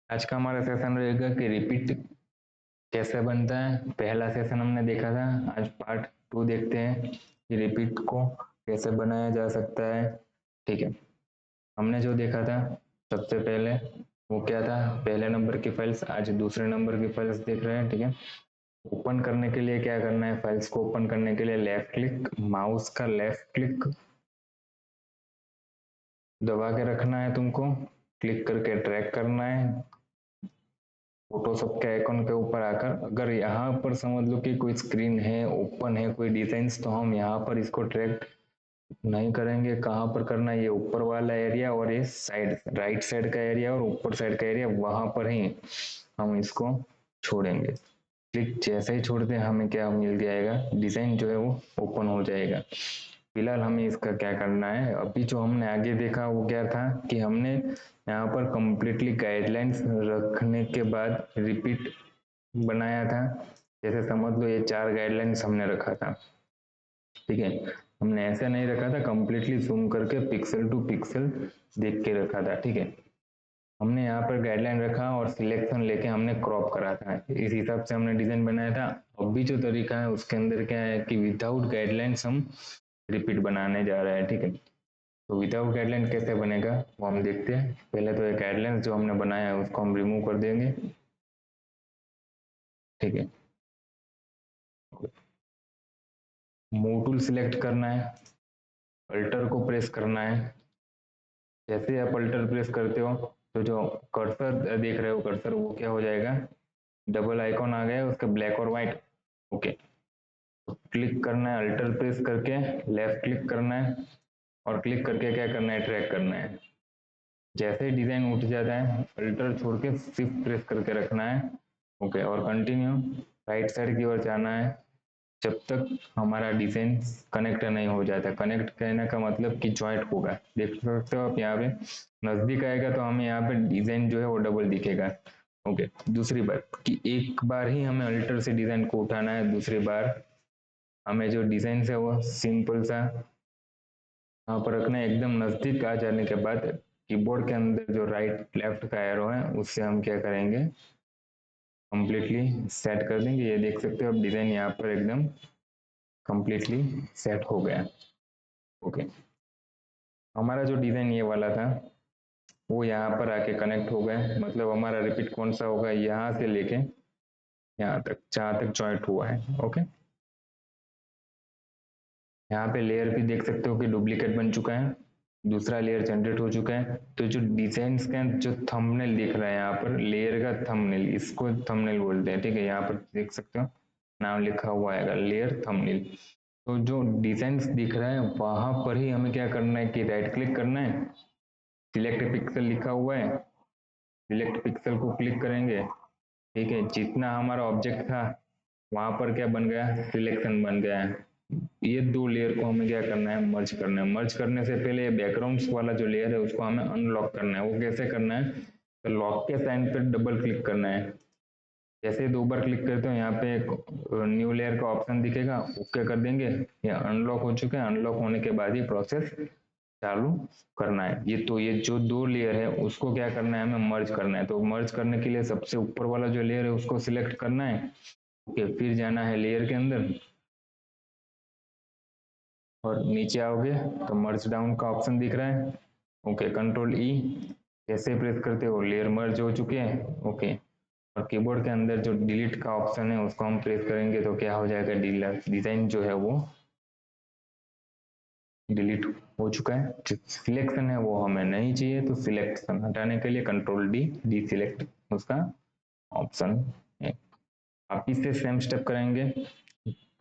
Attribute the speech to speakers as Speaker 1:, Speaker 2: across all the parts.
Speaker 1: आज का हमारा सेशन रहेगा कि रिपीट कैसे बनता है। पहला सेशन हमने देखा था, आज पार्ट 2 देखते हैं कि रिपीट को कैसे बनाया जा सकता है। ठीक है, हमने जो देखा था सबसे पहले वो क्या था, पहले नंबर की फाइल्स, आज दूसरे नंबर की फाइल्स देख रहे हैं। ठीक है, ओपन करने के लिए क्या करना है, फाइल्स को ओपन करने के लिए लेफ्ट क्लिक, माउस का लेफ्ट क्लिक दबा के रखना है तुमको, क्लिक करके ड्रैग करना है फोटोशॉप के आइकन के ऊपर आकर। अगर यहाँ पर समझ लो कि कोई स्क्रीन है, ओपन है कोई डिजाइन, तो हम यहाँ पर इसको ट्रैक नहीं करेंगे। कहाँ पर करना है, ये ऊपर वाला एरिया और ये साइड, राइट साइड का एरिया और ऊपर साइड का एरिया, वहां पर ही हम इसको छोड़ेंगे। क्लिक जैसे ही छोड़ते हैं हमें क्या मिल जाएगा, डिजाइन जो है वो ओपन हो जाएगा। फिलहाल हमें इसका क्या करना है, अभी जो हमने आगे देखा वो क्या था कि हमने यहाँ पर कंप्लीटली गाइडलाइंस रखने के बाद रिपीट बनाया था। जैसे समझ लो ये 4 गाइडलाइंस हमने रखा था। ठीक है, हमने ऐसे नहीं रखा था, कंप्लीटली जूम करके पिक्सल टू पिक्सल देख के रखा था। ठीक है, हमने यहाँ पर गाइडलाइन रखा और सिलेक्शन लेके हमने क्रॉप करा था, इस हिसाब से हमने डिजाइन बनाया था। अभी जो तरीका है उसके अंदर क्या है कि विदाउट गाइडलाइंस हम रिपीट बनाने जा रहे हैं। ठीक है, तो विदाउट गाइडलाइन कैसे बनेगा वो हम देखते हैं। पहले तो ये गाइडलाइंस जो हमने बनाया है उसको हम रिमूव कर देंगे। ठीक है, मूव टूल सिलेक्ट करना है, अल्टर को प्रेस करना है। जैसे आप अल्टर प्रेस करते हो तो जो कर्सर देख रहे हो, कर्सर वो क्या हो जाएगा, डबल आइकॉन आ गया उसका, ब्लैक और व्हाइट। ओके, तो क्लिक करना है, अल्टर प्रेस करके लेफ्ट क्लिक करना है और क्लिक करके क्या करना है, ट्रैक करना है। जैसे ही डिजाइन उठ जाता है अल्टर छोड़ के शिफ्ट प्रेस करके रखना है। ओके, और कंटिन्यू राइट साइड की ओर जाना है जब तक हमारा डिजाइन कनेक्ट नहीं हो जाता। कनेक्ट कहने का मतलब कि ज्वाइंट होगा। देख सकते हो आप यहाँ पे नजदीक आएगा तो हमें यहाँ पे डिजाइन जो है वो डबल दिखेगा। ओके, दूसरी बात कि एक बार ही हमें अल्टर से डिजाइन को उठाना है, दूसरी बार हमें जो डिजाइन है वो सिंपल सा यहाँ पर रखना है। एकदम नजदीक आ जाने के बाद कीबोर्ड के अंदर जो राइट लेफ्ट का एरो है उससे हम क्या करेंगे, कंप्लीटली सेट कर देंगे। ये देख सकते हो आप डिजाइन यहाँ पर एकदम कंप्लीटली सेट हो गया। ओके, हमारा जो डिजाइन ये वाला था वो यहाँ पर आके कनेक्ट हो गया। मतलब हमारा रिपीट कौन सा होगा, यहाँ से लेके यहाँ तक जहाँ तक जॉइंट हुआ है। ओके, यहाँ पे लेयर भी देख सकते हो कि डुप्लीकेट बन चुका है, दूसरा लेयर जनरेट हो चुका है। तो जो डिजाइन का जो थंबनेल दिख रहा है यहाँ पर, लेयर का थंबनेल, इसको थंबनेल बोलते हैं। ठीक है, यहाँ पर देख सकते हो नाम लिखा हुआ है लेयर थंबनेल। तो जो डिजाइन दिख रहा है वहां पर ही हमें क्या करना है कि राइट क्लिक करना है, सिलेक्ट पिक्सल लिखा हुआ है, सिलेक्ट पिक्सल को क्लिक करेंगे। ठीक है, जितना हमारा ऑब्जेक्ट था वहां पर क्या बन गया, सिलेक्शन बन गया है। ये 2 लेयर को हमें क्या करना है, मर्ज करना है। मर्ज करने से पहले बैकग्राउंड वाला जो लेयर है उसको हमें अनलॉक करना है। वो कैसे करना है, तो लॉक के साइन पर डबल क्लिक करना है। जैसे ही 2 बार क्लिक करते हो यहाँ पे एक न्यू लेयर का ऑप्शन दिखेगा, ओके कर देंगे। ये अनलॉक हो चुका है, अनलॉक होने के बाद ही प्रोसेस चालू करना है। ये तो ये जो 2 लेयर है उसको क्या करना है, हमें मर्ज करना है। तो मर्ज करने के लिए सबसे ऊपर वाला जो लेयर है उसको सिलेक्ट करना है। ओके, फिर जाना है लेयर के अंदर और नीचे आओगे तो मर्ज डाउन का ऑप्शन दिख रहा है। ओके, कंट्रोल ई जैसे प्रेस करते हो लेयर मर्ज हो चुके हैं। ओके, और कीबोर्ड के अंदर जो डिलीट का ऑप्शन है उसको हम प्रेस करेंगे तो क्या हो जाएगा, डिजाइन जो है वो डिलीट हो चुका है। जो सिलेक्शन है वो हमें नहीं चाहिए, तो सिलेक्शन हटाने के लिए कंट्रोल डी, डी सिलेक्ट उसका ऑप्शन है। आप इससे सेम स्टेप करेंगे।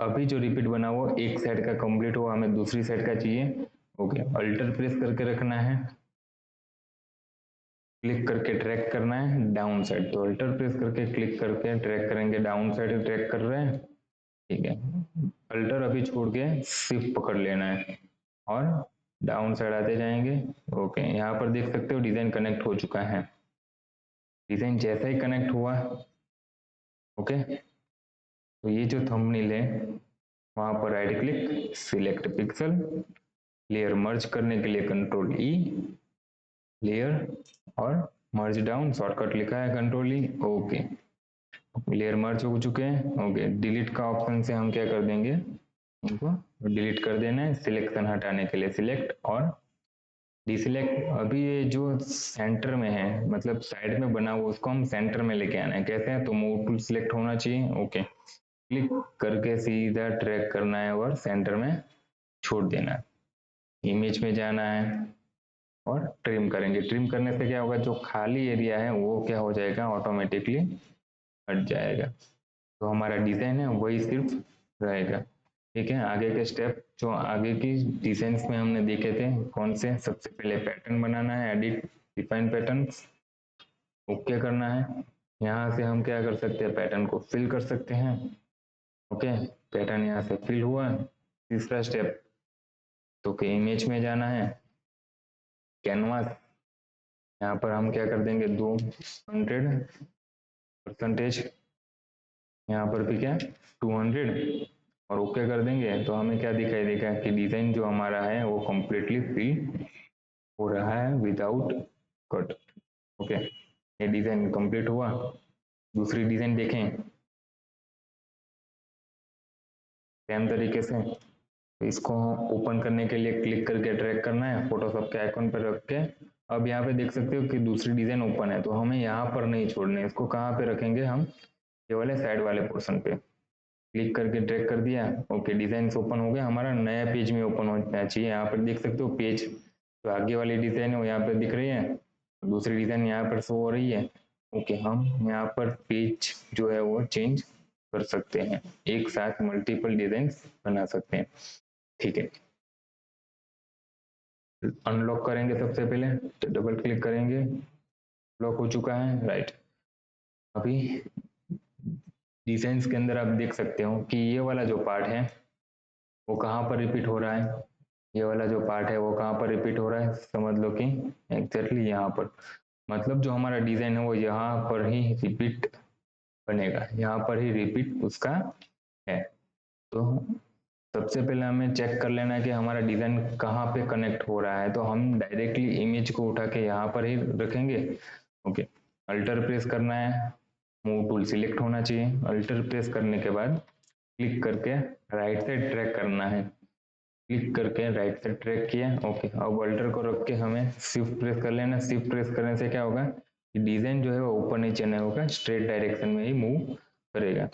Speaker 1: अभी जो रिपीट बना वो एक साइड का कंप्लीट हुआ, हमें दूसरी साइड का चाहिए। ओके, अल्टर प्रेस करके रखना है, क्लिक करके ट्रैक करना है डाउन साइड। तो अल्टर प्रेस करके क्लिक करके ट्रैक करेंगे, डाउन साइड ट्रैक कर रहे हैं। ठीक है, अल्टर अभी छोड़ के शिफ्ट पकड़ लेना है और डाउन साइड आते जाएंगे। ओके, यहाँ पर देख सकते हो डिजाइन कनेक्ट हो चुका है। डिजाइन जैसा ही कनेक्ट हुआ, ओके, तो ये जो थंबनेल है वहां पर right click, select pixel, layer merge करने के लिए कंट्रोल ई, लेयर और मर्ज डाउन, शॉर्टकट लिखा है कंट्रोल ई, ओके। लेयर मर्ज हो चुके हैं, ओके। डिलीट का ऑप्शन से हम क्या कर देंगे, इनको डिलीट कर देना है। सिलेक्शन हटाने के लिए सिलेक्ट और डिसिलेक्ट। अभी ये जो सेंटर में है, मतलब साइड में बना हुआ, उसको हम सेंटर में लेके आना है। कैसे है, तो मूव टूल सिलेक्ट होना चाहिए, ओके। क्लिक करके सीधा ट्रैक करना है और सेंटर में छोड़ देना है। इमेज में जाना है और ट्रिम करेंगे। ट्रिम करने से क्या होगा, जो खाली एरिया है वो क्या हो जाएगा, ऑटोमेटिकली हट जाएगा। तो हमारा डिजाइन है वही सिर्फ रहेगा। ठीक है, आगे के स्टेप जो आगे की डिजाइन में हमने देखे थे कौन से, सबसे पहले पैटर्न बनाना है, एडिट डिफाइन पैटर्न, ओके करना है। यहाँ से हम क्या कर सकते हैं, पैटर्न को फिल कर सकते हैं, ओके। पैटर्न यहाँ से फिल हुआ। तीसरा स्टेप, तो कि इमेज में जाना है, कैनवास, यहाँ पर हम क्या कर देंगे 200%, यहाँ पर भी क्या 200 और ओके कर देंगे। तो हमें क्या दिखाई देगा कि डिजाइन जो हमारा है वो कम्प्लीटली फिल हो रहा है विदाउट कट, ओके। ये डिजाइन कंप्लीट हुआ। दूसरी डिजाइन देखें सेम तरीके से। तो इसको ओपन करने के लिए क्लिक करके ड्रैग करना है, फोटोशॉप के आइकन पर रख के। अब यहाँ पे देख सकते हो कि दूसरी डिजाइन ओपन है, तो हमें यहाँ पर नहीं छोड़ना है। इसको कहाँ पे रखेंगे हम, ये वाले साइड वाले पोर्शन पे क्लिक करके ड्रैग कर दिया, ओके। डिजाइन ओपन हो गया, हमारा नया पेज में ओपन होना चाहिए। यहाँ पर देख सकते हो पेज, तो आगे वाली डिजाइन है वो यहाँ पर दिख रही है, दूसरी डिजाइन यहाँ पर शो हो रही है, ओके। हम यहाँ पर पेज जो है वो चेंज कर सकते हैं, एक साथ मल्टीपल डिजाइन बना सकते हैं, ठीक है। अनलॉक करेंगे सबसे पहले, तो डबल क्लिक करेंगे, लॉक हो चुका है, राइट। अभी डिजाइन्स के अंदर आप देख सकते हो कि ये वाला जो पार्ट है वो कहाँ पर रिपीट हो रहा है, ये वाला जो पार्ट है वो कहाँ पर रिपीट हो रहा है, समझ लो कि एग्जैक्टली यहाँ पर। मतलब जो हमारा डिजाइन है वो यहाँ पर ही रिपीट बनेगा, यहाँ पर ही रिपीट उसका है। तो सबसे पहले हमें चेक कर लेना है कि हमारा डिजाइन कहाँ पे कनेक्ट हो रहा है। तो हम डायरेक्टली इमेज को उठा के यहाँ पर ही रखेंगे, ओके। अल्टर प्रेस करना है, मूव टूल सिलेक्ट होना चाहिए। अल्टर प्रेस करने के बाद क्लिक करके राइट साइड ट्रैक करना है, क्लिक करके राइट साइड ट्रैक किया, ओके। अब अल्टर को रख के हमें शिफ्ट प्रेस कर लेना। शिफ्ट प्रेस करने से क्या होगा कि डिजाइन जो है वो ऊपर नीचे नहीं होगा, स्ट्रेट डायरेक्शन में ही मूव करेगा।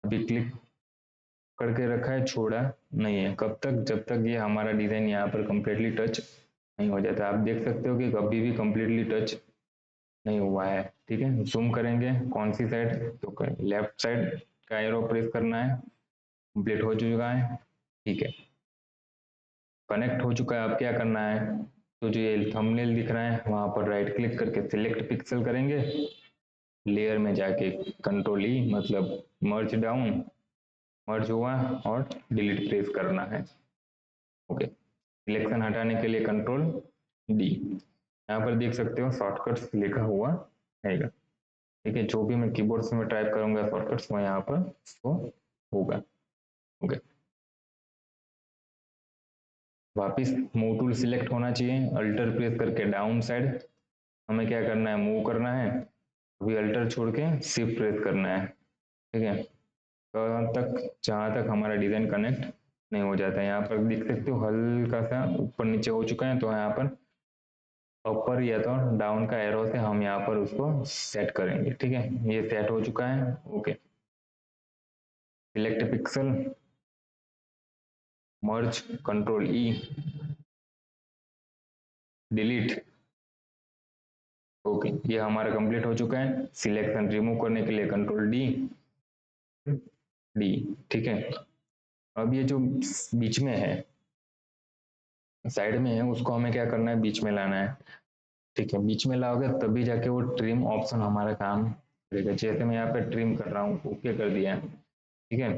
Speaker 1: अभी क्लिक करके रखा है, छोड़ा नहीं है। कब तक, जब तक ये हमारा डिजाइन यहाँ पर कंप्लीटली टच नहीं हो जाता। आप देख सकते हो कि कभी भी कंप्लीटली टच नहीं हुआ है, ठीक है। जूम करेंगे कौन सी साइड, तो लेफ्ट साइड का एरो प्रेस करना है, कंप्लीट हो चुका है, ठीक है। कनेक्ट हो चुका है। अब क्या करना है, तो जो ये थंबनेल दिख रहा है वहां पर राइट क्लिक करके सिलेक्ट पिक्सल करेंगे, लेयर में जाके कंट्रोल ई, मतलब मर्ज डाउन, मर्ज हुआ और डिलीट प्रेस करना है, ओके। सिलेक्शन हटाने के लिए कंट्रोल डी। यहाँ पर देख सकते हो शॉर्टकट्स लिखा हुआ रहेगा, ठीक है। जो भी मैं कीबोर्ड से मैं टाइप करूंगा शॉर्टकट्स वो यहाँ पर शो होगा, ओके। वापिस मूव टूल सिलेक्ट होना चाहिए, अल्टर प्रेस करके डाउन साइड हमें क्या करना है, मूव करना है। अभी अल्टर छोड़ के शिफ्ट प्रेस करना है, ठीक है। तो तक जहाँ तक हमारा डिजाइन कनेक्ट नहीं हो जाता है। यहाँ पर देख सकते हो हल्का सा ऊपर नीचे हो चुका है, तो यहाँ पर अपर या तो डाउन का एरो से हम यहाँ पर उसको सेट करेंगे, ठीक है। ये सेट हो चुका है, ओके। सिलेक्ट पिक्सल, मर्ज, कंट्रोल ई, डिलीट, ओके। ये हमारा कंप्लीट हो चुका है। सिलेक्शन रिमूव करने के लिए कंट्रोल डी, डी, ठीक है। अब ये जो बीच में है, साइड में है, उसको हमें क्या करना है, बीच में लाना है, ठीक है। बीच में लाओगे तभी जाके वो ट्रिम ऑप्शन हमारा काम करेगा। जैसे मैं यहाँ पे ट्रिम कर रहा हूँ, ओके कर दिया, ठीक है।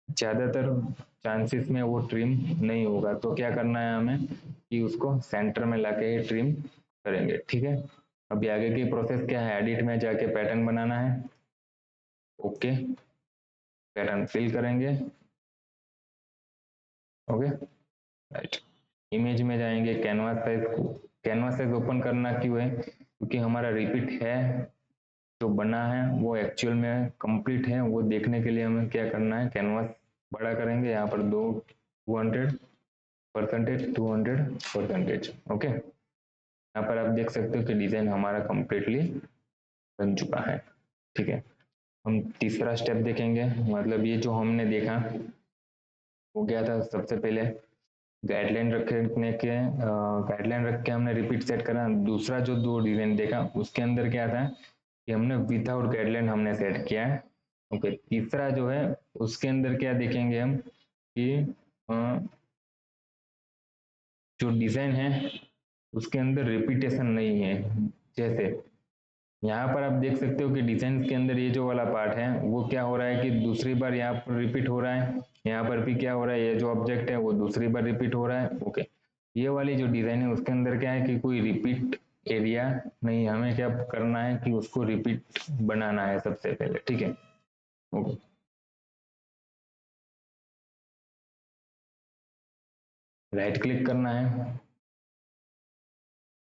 Speaker 1: ज्यादातर चांसेस में वो ट्रिम नहीं होगा, तो क्या करना है हमें कि उसको सेंटर में लाके ही ट्रिम करेंगे, ठीक है। अभी आगे की प्रोसेस क्या है, एडिट में जाके पैटर्न बनाना है, ओके। पैटर्न फिल करेंगे, ओके, राइट। इमेज में जाएंगे, canvas size, canvas size open करना क्यों है, क्योंकि हमारा रिपीट है, जो बना है वो एक्चुअल में कंप्लीट है, वो देखने के लिए हमें क्या करना है, कैनवास बड़ा करेंगे, यहाँ पर 200%, 200%। ओके, यहाँ पर आप देख सकते हो कि डिजाइन हमारा कंप्लीटली बन चुका है। ठीक है, हम तीसरा स्टेप देखेंगे। मतलब ये जो हमने देखा वो क्या था, सबसे पहले गाइडलाइन रखने के गाइडलाइन रख के हमने रिपीट सेट करा। दूसरा जो दो डिजाइन देखा उसके अंदर क्या था कि हमने विदाउट गाइडलाइन हमने सेट किया है। ओके, तीसरा जो है उसके अंदर क्या देखेंगे हम कि जो डिजाइन है उसके अंदर रिपीटेशन नहीं है। जैसे यहाँ पर आप देख सकते हो कि डिजाइन के अंदर ये जो वाला पार्ट है वो क्या हो रहा है कि दूसरी बार यहाँ पर रिपीट हो रहा है, यहाँ पर भी क्या हो रहा है, ये जो ऑब्जेक्ट है वो दूसरी बार रिपीट हो रहा है। ओके, ये वाली जो डिजाइन है उसके अंदर क्या है कि कोई रिपीट एरिया नहीं, हमें क्या करना है कि उसको रिपीट बनाना है सबसे पहले। ठीक है, ओके, राइट क्लिक करना है,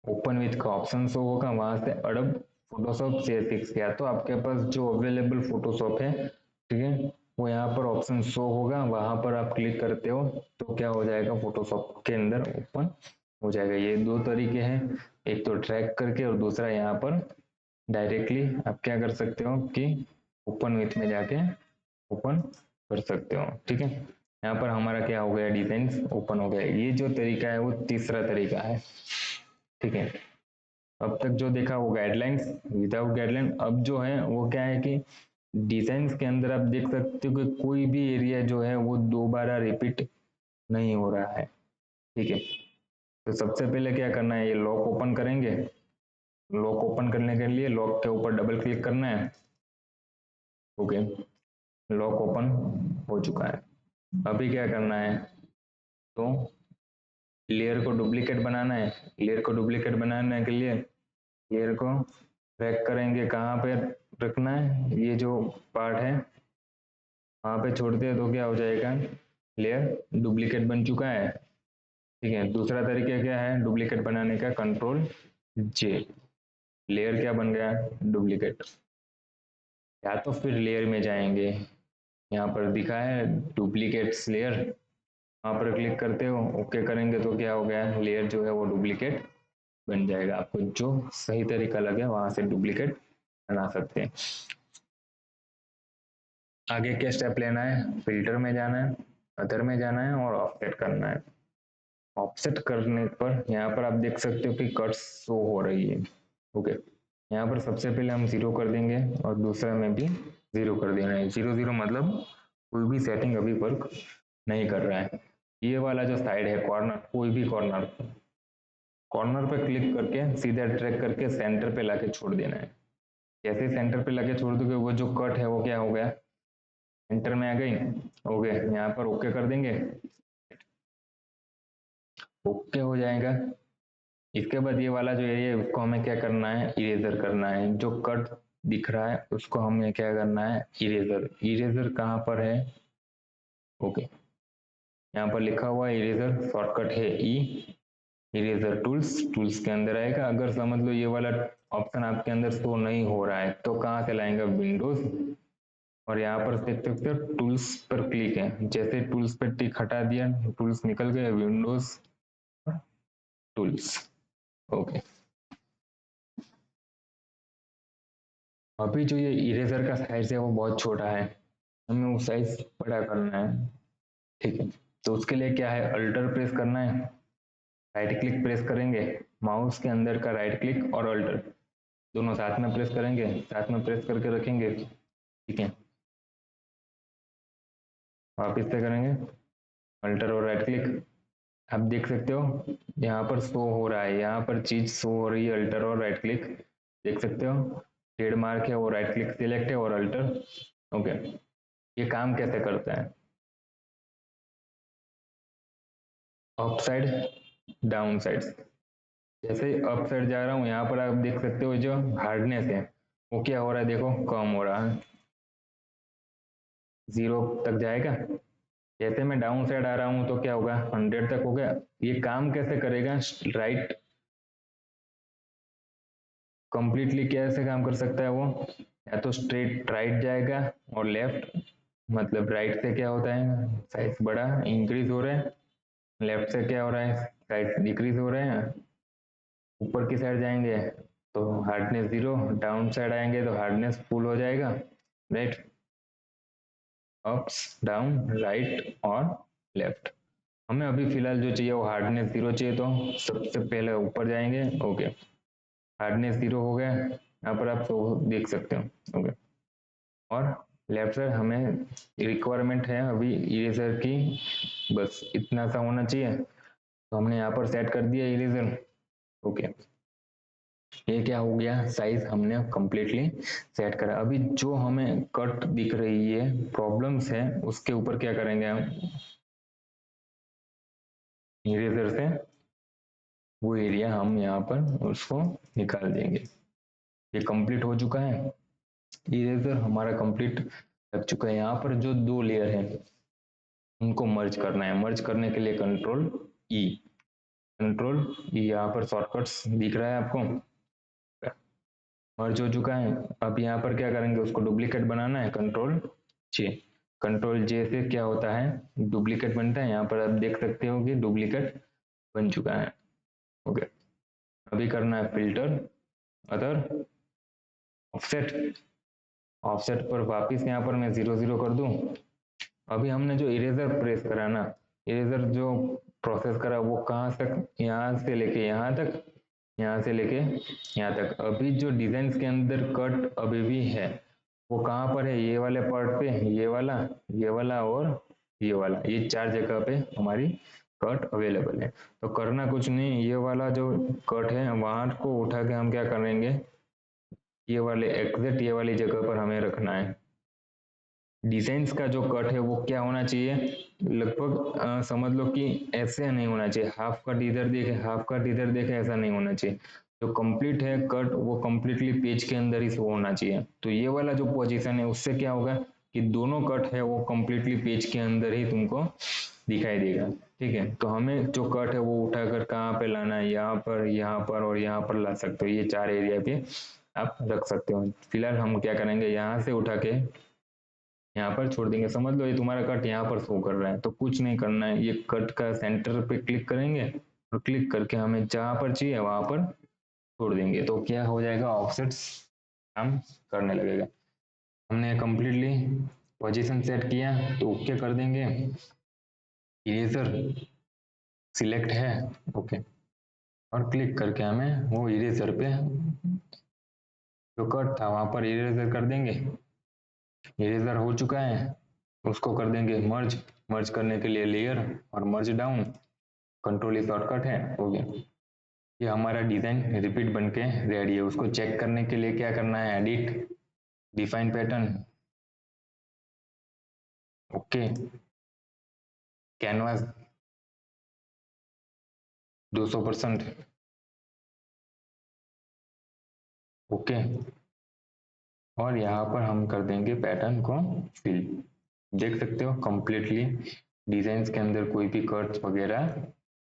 Speaker 1: ओपन विथ का ऑप्शन शो होगा, वहां से अडब फोटोशॉप CS6 या तो आपके पास जो अवेलेबल फोटोशॉप है, ठीक है, वो यहाँ पर ऑप्शन शो होगा, वहां पर आप क्लिक करते हो तो क्या हो जाएगा, फोटोशॉप के अंदर ओपन हो जाएगा। ये दो तरीके हैं, एक तो ट्रैक करके और दूसरा यहाँ पर डायरेक्टली आप क्या कर सकते हो कि ओपन विथ में जाके ओपन कर सकते हो। ठीक है, यहाँ पर हमारा क्या हो गया, डिजाइन ओपन हो गया। ये जो तरीका है वो तीसरा तरीका है। ठीक है, अब तक जो देखा वो गाइडलाइंस, विदाउट गाइडलाइन। अब जो है वो क्या है कि डिजाइन के अंदर आप देख सकते हो कि कोई भी एरिया जो है वो दोबारा रिपीट नहीं हो रहा है। ठीक है, तो सबसे पहले क्या करना है, ये लॉक ओपन करेंगे। लॉक ओपन करने के लिए लॉक के ऊपर डबल क्लिक करना है। ओके, लॉक ओपन हो चुका है। अभी क्या करना है, तो लेयर को डुप्लीकेट बनाना है। लेयर को डुप्लीकेट बनाने के लिए लेयर को ड्रैग करेंगे, कहाँ पे रखना है, ये जो पार्ट है वहां पे छोड़ते हैं तो क्या हो जाएगा, लेयर डुप्लीकेट बन चुका है। ठीक है, दूसरा तरीका क्या है डुप्लीकेट बनाने का, कंट्रोल J, लेयर क्या बन गया, डुप्लीकेट। या तो फिर लेयर में जाएंगे, यहाँ पर दिखा है डुप्लीकेट्स लेयर, वहां पर क्लिक करते हो, ओके करेंगे तो क्या हो गया, लेयर जो है वो डुप्लीकेट बन जाएगा। आपको जो सही तरीका लगे वहां से डुप्लीकेट बना सकते हैं। आगे क्या स्टेप लेना है, फिल्टर में जाना है, अदर में जाना है और ऑफसेट करना है। ऑफसेट करने पर यहाँ पर आप देख सकते हो कि कट्स शो हो रही है। ओके, यहाँ पर सबसे पहले हम 0 कर देंगे और दूसरा में भी 0 कर देना है। 0 0 मतलब कोई भी सेटिंग अभी वर्क नहीं कर रहा है। ये वाला जो साइड है कॉर्नर, कोई भी कॉर्नर, कॉर्नर पे क्लिक करके सीधा ड्रैग करके सेंटर पे लाके छोड़ देना है। जैसे सेंटर पे लाके छोड़ दोगे वो जो कट है वो क्या हो गया, सेंटर में आ गई। ओके, यहाँ पर ओके कर देंगे, ओके हो जाएगा। इसके बाद ये वाला जो एरिया है उसको हमें क्या करना है, इरेजर करना है। जो कट दिख रहा है उसको हमें क्या करना है, इरेजर। इरेजर कहाँ पर है, ओके, यहाँ पर लिखा हुआ है इरेजर, शॉर्टकट है ई। इरेजर टूल्स, टूल्स के अंदर आएगा। अगर समझ लो ये वाला ऑप्शन आपके अंदर शो नहीं हो रहा है तो कहाँ से लाएंगे, विंडोज, और यहाँ पर देख सकते हो टूल्स पर क्लिक है, जैसे टूल्स पर टिक हटा दिया टूल्स निकल गए, विंडोज टूल्स। ओके, अभी जो ये इरेजर का साइज है वो बहुत छोटा है, हमें वो साइज बड़ा करना है। ठीक है, तो उसके लिए क्या है, अल्टर प्रेस करना है, राइट क्लिक प्रेस करेंगे, माउस के अंदर का राइट क्लिक और अल्टर दोनों साथ में प्रेस करेंगे, साथ में प्रेस करके रखेंगे। ठीक है, वापिस से करेंगे अल्टर और राइट क्लिक। आप देख सकते हो यहाँ पर शो हो रहा है, यहाँ पर चीज शो हो रही है, अल्टर और राइट क्लिक, देख सकते हो ट्रेड मार्क है वो राइट क्लिक सिलेक्ट है और अल्टर। ओके, ये काम कैसे करता है, अप साइड डाउन साइड, जैसे अप साइड जा रहा हूँ यहाँ पर आप देख सकते हो जो हार्डनेस है वो क्या हो रहा है, देखो कम हो रहा है, 0 तक जाएगा। जैसे मैं डाउन साइड आ रहा हूँ तो क्या होगा, 100 तक हो गया। ये काम कैसे करेगा, राइट कंप्लीटली कैसे काम कर सकता है वो, या तो स्ट्रेट राइट जाएगा और लेफ्ट, मतलब राइट से क्या होता है साइज बड़ा इंक्रीज हो रहा है, लेफ्ट से क्या हो रहा है साइज डिक्रीज हो रहे हैं। ऊपर की साइड जाएंगे तो हार्डनेस जीरो, डाउन साइड आएंगे तो हार्डनेस फुल हो जाएगा, राइट, अप्स डाउन राइट और लेफ्ट। हमें अभी फिलहाल जो चाहिए वो हार्डनेस जीरो चाहिए, तो सबसे पहले ऊपर जाएंगे, ओके, हार्डनेस जीरो हो गया, यहाँ पर आप तो देख सकते हो, ओके। और लेफ्ट साइड हमें रिक्वायरमेंट है अभी इरेजर की, बस इतना सा होना चाहिए, तो हमने यहाँ पर सेट कर दिया इरेजर, ओके। ये क्या हो गया, साइज हमने कंप्लीटली सेट करा। अभी जो हमें कट दिख रही है प्रॉब्लम्स है उसके ऊपर क्या करेंगे हम, इरेजर से वो एरिया हम यहाँ पर उसको निकाल देंगे। ये कंप्लीट हो चुका है, इरेजर हमारा कंप्लीट लग चुका है। यहाँ पर जो दो लेयर है उनको मर्ज करना है, मर्ज करने के लिए कंट्रोल ई, कंट्रोल ई, यहाँ पर शॉर्टकट्स दिख रहा है आपको, मर्ज हो चुका है। अब यहाँ पर क्या करेंगे, उसको डुप्लीकेट बनाना है, कंट्रोल जे, कंट्रोल जे से क्या होता है डुप्लीकेट बनता है, यहाँ पर आप देख सकते हो कि डुप्लीकेट बन चुका है, ओके। अभी करना है फिल्टर अदर ऑफसेट, ऑफसेट पर वापिस यहाँ पर मैं 0 0 कर दूं। अभी हमने जो इरेजर प्रेस करा ना, इरेजर जो प्रोसेस करा वो कहाँ तक, यहाँ से लेके यहाँ तक, यहाँ से लेके यहाँ तक। अभी जो डिजाइन के अंदर कट अभी भी है वो कहाँ पर है, ये वाले पार्ट पे, ये वाला और ये वाला, ये चार जगह पे हमारी कट अवेलेबल है। तो करना कुछ नहीं, ये वाला जो कट है वहां को उठा के हम क्या करेंगे, ये वाले एग्जैक्ट ये वाली जगह पर हमें रखना है। डिजाइन का जो कट है वो क्या होना चाहिए, लगभग समझ लो कि ऐसे नहीं होना चाहिए, हाफ कट इधर देखे हाफ कट इधर देखे, ऐसा नहीं होना चाहिए। जो कंप्लीट है कट वो कंप्लीटली पेज के अंदर ही शो होना चाहिए। तो ये वाला जो पोजीशन है उससे क्या होगा कि दोनों कट है वो कंप्लीटली पेज के अंदर ही तुमको दिखाई देगा, ठीक है। तो हमें जो कट है वो उठाकर कहाँ पे लाना है, यहाँ पर और यहाँ पर ला सकते हो, ये चार एरिया पे आप रख सकते हो। फिलहाल हम क्या करेंगे, यहाँ से उठा के यहाँ पर छोड़ देंगे। समझ लो ये तुम्हारा कट यहाँ पर शो कर रहा है, तो कुछ नहीं करना है, ये कट का सेंटर पे क्लिक करेंगे और क्लिक करके हमें जहां पर चाहिए वहां पर छोड़ देंगे, तो क्या हो जाएगा ऑफसेट्स काम करने लगेगा। हमने कंप्लीटली पोजीशन सेट किया तो ओके कर देंगे, इरेजर सिलेक्ट है, ओके, और क्लिक करके हमें वो इरेजर पे जो कट था वहां पर इरेजर कर देंगे। इरेजर हो चुका है, उसको कर देंगे मर्ज, मर्ज करने के लिए लेयर और मर्ज डाउन, कंट्रोल ही शॉर्टकट है, हो गया। ये हमारा डिजाइन रिपीट बन के रेडी है। उसको चेक करने के लिए क्या करना है, edit define pattern, okay, canvas 200%, okay, और यहाँ पर हम कर देंगे पैटर्न को फिल। देख सकते हो कंप्लीटली डिजाइन के अंदर कोई भी कट्स वगैरह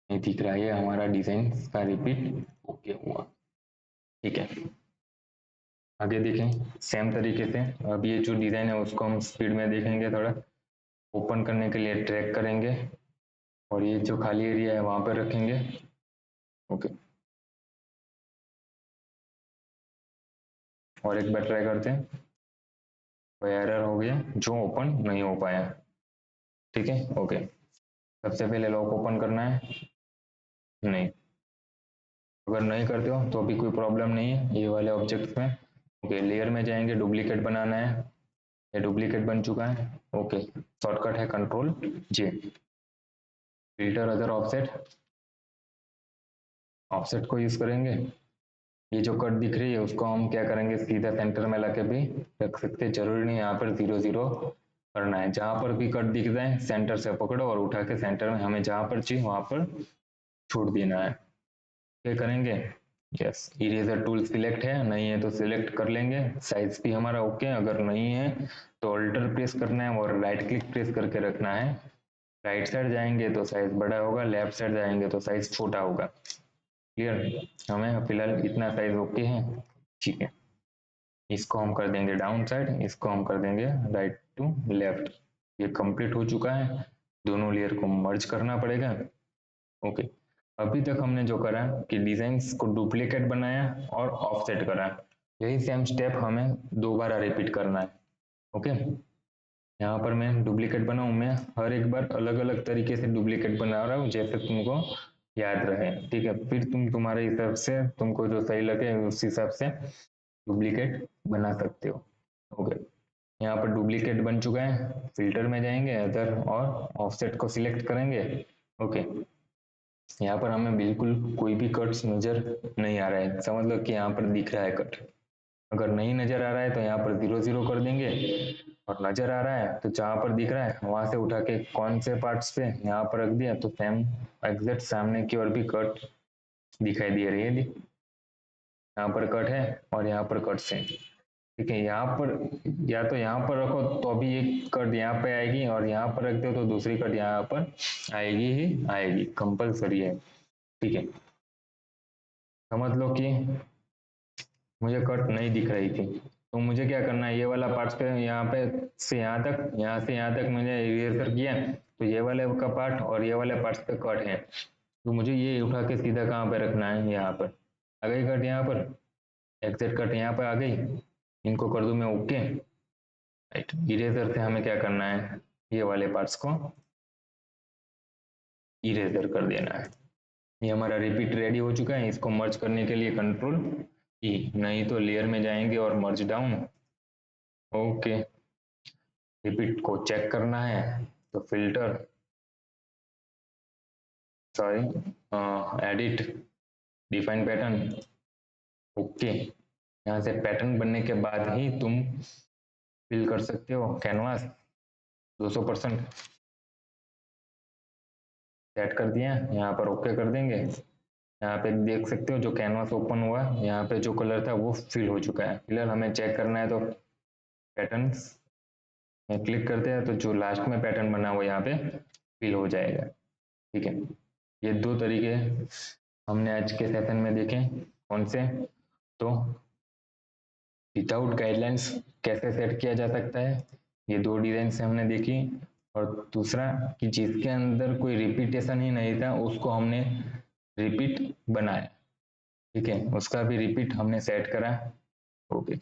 Speaker 1: नहीं दिख रहा है, हमारा डिजाइन का रिपीट ओके हुआ, ठीक है। आगे देखें सेम तरीके से, अब ये जो डिजाइन है उसको हम स्पीड में देखेंगे थोड़ा, ओपन करने के लिए ड्रैग करेंगे और ये जो खाली एरिया है वहां पर रखेंगे, ओके। और एक बार ट्राई करते हैं, कोई एरर हो गया जो ओपन नहीं हो पाया, ठीक है, ओके। सबसे पहले लॉक ओपन करना है, नहीं, अगर नहीं करते हो तो अभी कोई प्रॉब्लम नहीं है ये वाले ऑब्जेक्ट में, ओके। लेयर में जाएंगे, डुप्लीकेट बनाना है, ये डुप्लीकेट बन चुका है, ओके। शॉर्टकट है कंट्रोल जे, फिल्टर अदर ऑफसेट, ऑफसेट को यूज करेंगे। ये जो कट दिख रही है उसको हम क्या करेंगे, सीधा सेंटर में लाके भी रख सकते हैं, जरूरी नहीं यहाँ पर 0 0 करना है। जहां पर भी कट दिख जाए सेंटर से पकड़ो और उठा के सेंटर में हमें जहां पर चाहिए वहां पर छोड़ देना है, क्या करेंगे, यस, इरेजर टूल सिलेक्ट है, नहीं है तो सिलेक्ट कर लेंगे। साइज भी हमारा ओके, अगर नहीं है तो अल्टर प्रेस करना है और राइट क्लिक प्रेस करके रखना है। राइट साइड जाएंगे तो साइज बड़ा होगा, लेफ्ट साइड जाएंगे तो साइज छोटा होगा, क्लियर। हमें फिलहाल इतना साइज ओके है, ठीक है, इसको हम कर देंगे डाउन साइड, इसको हम कर देंगे राइट टू लेफ्ट। ये कंप्लीट हो चुका है, दोनों लेयर को मर्ज करना पड़ेगा। ओके, अभी तक हमने जो करा कि डिजाइन्स को डुप्लीकेट बनाया और ऑफसेट करा, यही सेम स्टेप हमें दोबारा रिपीट करना है। ओके, यहाँ पर मैं डुप्लीकेट बनाऊँ, मैं हर एक बार अलग अलग तरीके से डुप्लीकेट बना रहा हूँ जैसे तुमको याद रहे। ठीक है, फिर तुम्हारे हिसाब से तुमको जो सही लगे उस हिसाब से डुप्लीकेट बना सकते हो। ओके, यहाँ पर डुप्लीकेट बन चुका है, फिल्टर में जाएंगे अदर और ऑफसेट को सिलेक्ट करेंगे। ओके, यहाँ पर हमें बिल्कुल कोई भी कट्स नजर नहीं आ रहा है, समझ लो कि यहाँ पर दिख रहा है कट। अगर नहीं नजर आ रहा है तो यहाँ पर 0 0 कर देंगे, और नजर आ रहा है तो जहाँ पर दिख रहा है वहां से उठा के कौन से पार्ट्स पे यहाँ पर रख दिया तो सेम एग्जैक्ट सामने की ओर भी कट दिखाई दे रही है। यहाँ पर कट है और यहाँ पर कट से, ठीक है, यहाँ पर या तो यहाँ पर रखो तो अभी एक कट यहाँ पे आएगी, और यहाँ पर रख दो तो दूसरी कट यहाँ पर आएगी ही आएगी, कंपलसरी है। ठीक है, समझ लो कि मुझे कट नहीं दिख रही थी, तो मुझे क्या करना है, ये वाला पार्ट पे यहाँ पे से यहाँ तक, यहाँ से यहाँ तक मैंने इरेजर किया, तो ये वाले का पार्ट और ये वाले पार्ट्स पे कट है, तो मुझे ये उठा के सीधा कहाँ पे रखना है, यहाँ पर आ गई कट, यहाँ पर एग्जैक्ट कट यहाँ पर आ गई, इनको कर दूं मैं ओके। राइट, इरेजर से हमें क्या करना है, ये वाले पार्ट्स को इरेजर कर देना है। ये हमारा रिपीट रेडी हो चुका है, इसको मर्ज करने के लिए कंट्रोल ई, नहीं तो लेयर में जाएंगे और मर्ज डाउन। ओके, रिपीट को चेक करना है तो filter, sorry, edit, define pattern. Okay, यहाँ से पैटर्न बनने के बाद ही तुम फिल कर सकते हो कैनवास 200%। सेट कर दिया, यहाँ पर ओके कर देंगे। यहाँ पे देख सकते हो जो कैनवास ओपन हुआ, यहाँ पे जो कलर था वो फिल हो चुका है। फिलहाल हमें चेक करना है तो पैटर्न्स में क्लिक करते हैं तो जो लास्ट में पैटर्न बना हुआ यहाँ पे फिल हो जाएगा। ठीक है, ये दो तरीके हमने आज के सेशन में देखे, कौन से, तो विदाउट गाइडलाइंस कैसे सेट किया जा सकता है, ये दो डिजाइन से हमने देखी, और दूसरा कि जिसके अंदर कोई रिपीटेशन ही नहीं था उसको हमने रिपीट बनाया। ठीक है, उसका भी रिपीट हमने सेट करा। ओके।